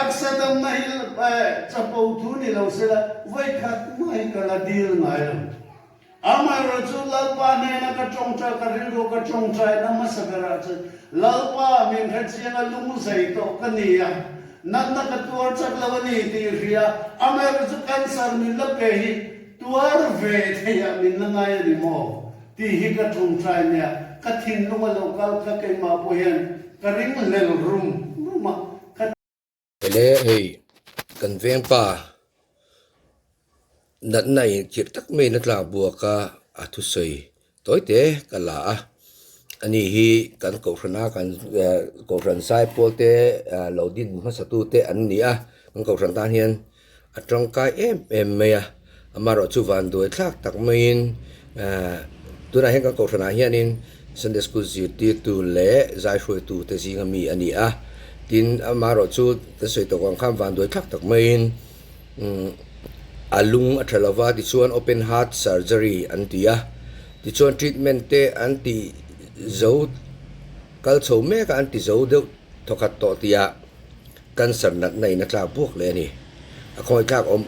aksadam mahil chapautu ni lo sila vai khat mai kala dil ngai lo amar rasul lalpa ne na ka chongcha ka ringo ka chongcha na masagara che lalpa min khachianga lumu sai to kania nanna ka tuar chaklawani ti ria amar rasul kansar min la pehi tuar ve theya min langai ri mo ti hi ka chongcha nya ka thin lu lokal ka ke ma poyan ka ring lel room ma ele hei kan veng pa nat nai chir tak me na tla buaka athu sei toite kala ani hi kan ko rana kan ko ran sai polte lodin ma satu te an ni a kan ko ran tan hian atong kai em me a amaro chu van do thak tak mein tu na hen kan ko rana hian in Sunday school ti tu le zai shoi tu te jinga mi ani a tin amaro chu te soi to kong kham van doi thak tak main alung athalava ti chuan open heart surgery antia ti chuan treatment te anti zo kal chho me ka anti zo de thokat to tia cancer nat nei na tla buk le ni a khoi thak om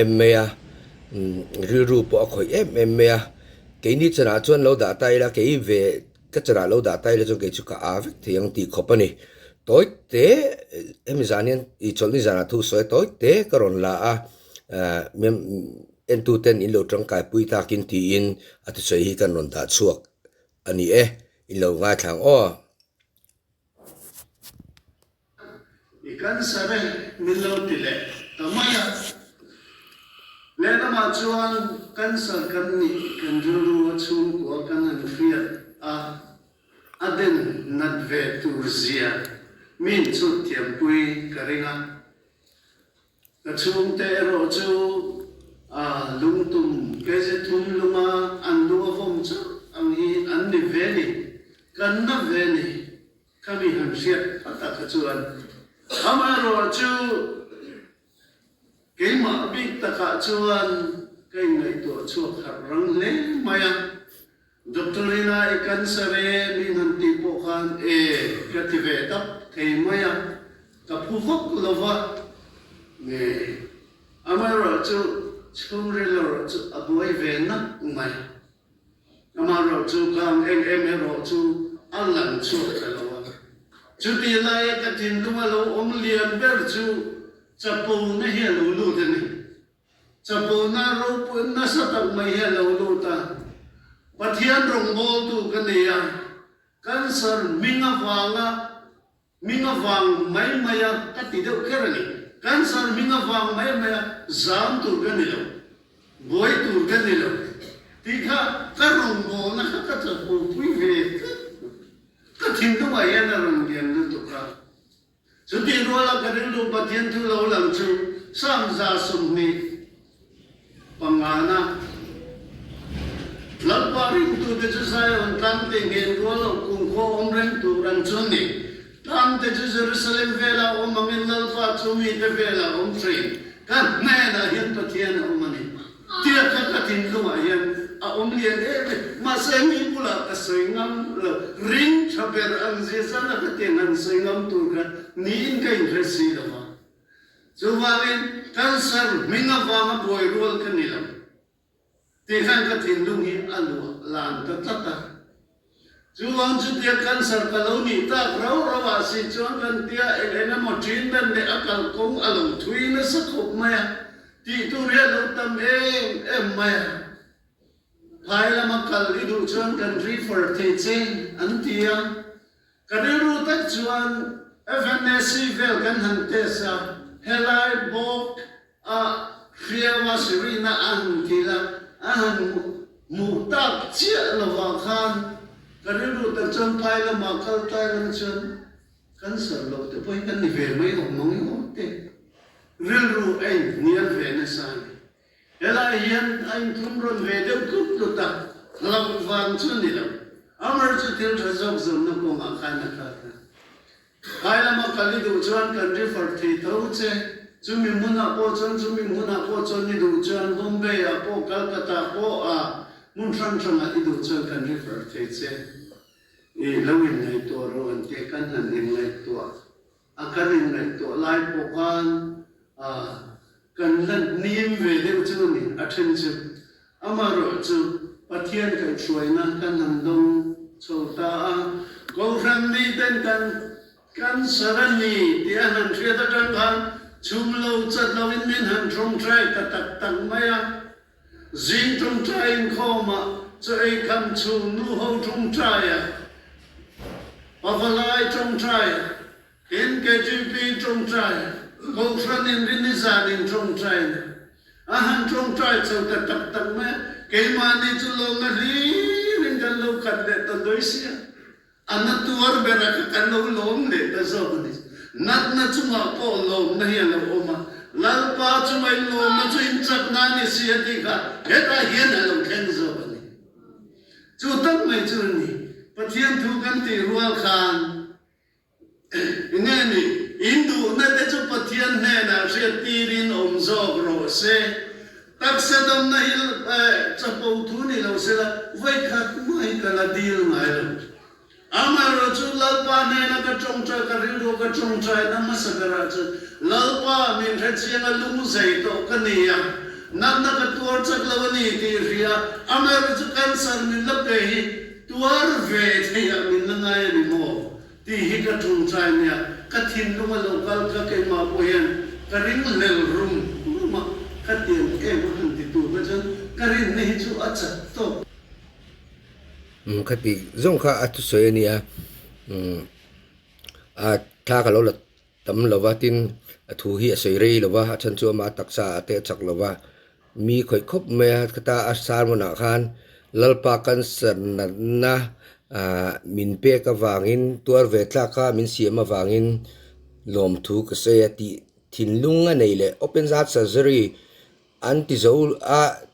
em me a ri ru po khoi em me a ke ni chana chuan lo da tai la ke ve ka chana lo da tai la chu ke chu ka avek thiang ti khopani tối tế em zanian I choli zana thu soi tối tế karon la a mem entu ten in lo trong kai pui ta kin ti in atu sei hi kan non ta chuak ani in lo nga thang o ikan sare min lo tile tamaya le na ma chuan cancer kan ni kan ru chu ko kan an fia aden nat ve tu zia min chu tiam pui karinga ka chung te ro chu lung tum ke je thum luma an du vom chu ang hi an ni ve ni kan na ve ni kami han sia ata ka chuan ama ro chu ke ma bi ta ka chuan kai ngai to chu khar rang le maya doctorina ikan sare min han ti po khan kative tap thei maya ka phufok lova ne amara chu chumre lo chu abuai vena umai amara chu kang em ro chu alan chu kalawa chu ti lai ka tin luma lo om lian ber chu chapo na he lo lu de ni chapo na ro pu na sa tak mai he lo lu ta pathian rong bol tu kania cancer minga wang mai maya ka ti do kerani cancer minga wang mai maya zam tu ganilo boy tu ganilo tikha ka rong bol na ka cha pu pui ve ka thin tu mai ya na rong gen tu ka chu ti ro la ka rin lu pathian tu lo lang chu sam za sum ni pangana Lapari tu de saya on te gen rolo kung ko omren tu ran chuni tam te Jerusalem vela o mangin lalpa chumi te vela om train kan na hian to thian o mani tia ka tin lu ma hian a om lian ma se mi pula ka soingam ring chaber ang je sana ka tin ang soingam tu ka ni in ka interesi lo ma chuwalin cancer minga wama boy rol kanilam Tihan ka tindung hi alu lan tatata. Chuang chu tia cancer kaloni ta rau rawa si chuang kan tia elena mo treatment de akal kong alu thui na sakop maya. Ti tu ria lo tam em maya. Phai la makal idu chuang kan refer te chen antia. Kadiru tak chuang FNSC vel kan hantesa. Helai bok Fia wasirina antila. Mutak chia lawa khan kariru ta chon pai la makal tai la chon cancer lo te poi kan ni ve mai lo mong yo te ril ru ai nian ve na sai ela yan ai thum ron ve de kup lu ta lam van chun ni la amar chu til thazok zum na ko ma khan na ka ai la makal du chon kan refer thi tho che Chumi muna po chon ni du chuan Bombay po Calcutta po mun tran idu chuan kan refer te che I lawin nei to ro an te kan han in nei to akarin ngai to lai pokan kan lan nim ve de chu ni athen chu amaro chu pathian kai chuaina kan nam dong chota ko ram ni ten kan sarani tianan theta tan kan chum lo chat lo in min han trong trai ta tak tang maya zing trong trai in khoma cho ai kam chu nu ho trong trai Pavalai trong trai, in KGP trong trai, Gofran in Rinizan in trong trai. Ahan trong trai so tak me, Kaimani to long a rin kan lo kat le to doisia. Anat tuar berak kan lo long le ta sonis. Nat na chuma po long na hian lo oma. Lal pa chumai lo na chu in chak na ni sia ti ka. Heta hian lo ken zo ni. Chu tak mai chu ni. Pathian thu kan ti rual khan nge ni indu na te chu pathian ne na ria tirin om zog ro se tak se dam na hil chapo thu ni lo se la vai khat mai kala dil mai lo amar ro chu lalpa ne na ka chong cha ka ri ro ka chong cha na ma sa ra chu lalpa min re chiang a lung sei to ka ni ya na ka tur chak lo ni ti ria amar chu kan san min la pe hi tuar ve thia min la ngai ni mo ti hi ka thung chai nya ka thin lu ma local ka ke ma po yan ka ring lel room ma ka tien ke ma han ti tu ka chan ka rin nei chu acha to khati zong kha atu soe ni a tha ka lo la tam lowatin thu hi soi rei lowa chan chu ma taksa ate chak lowa mi khoi khop me kata asar mona khan lalpa kan san na min pe ka wangin tuar ve tla kha min siama wangin lom thu ka se ti thinlunga nei le open heart surgery anti zol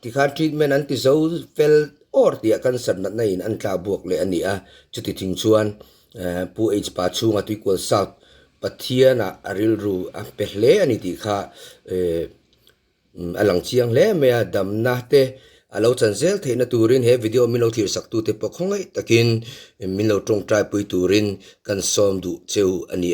ti kha treatment anti zol fel or ti kan san na in an tla buak le ani chuti thing chuan pu h pa chunga tu equal south pathiana aril ru pehle ani ti kha alang chiang le me dam na te alo chanzel theina turin he video min lo thir sak tu te pokhongai takin min lo tong trai pui turin kan som du cheu ani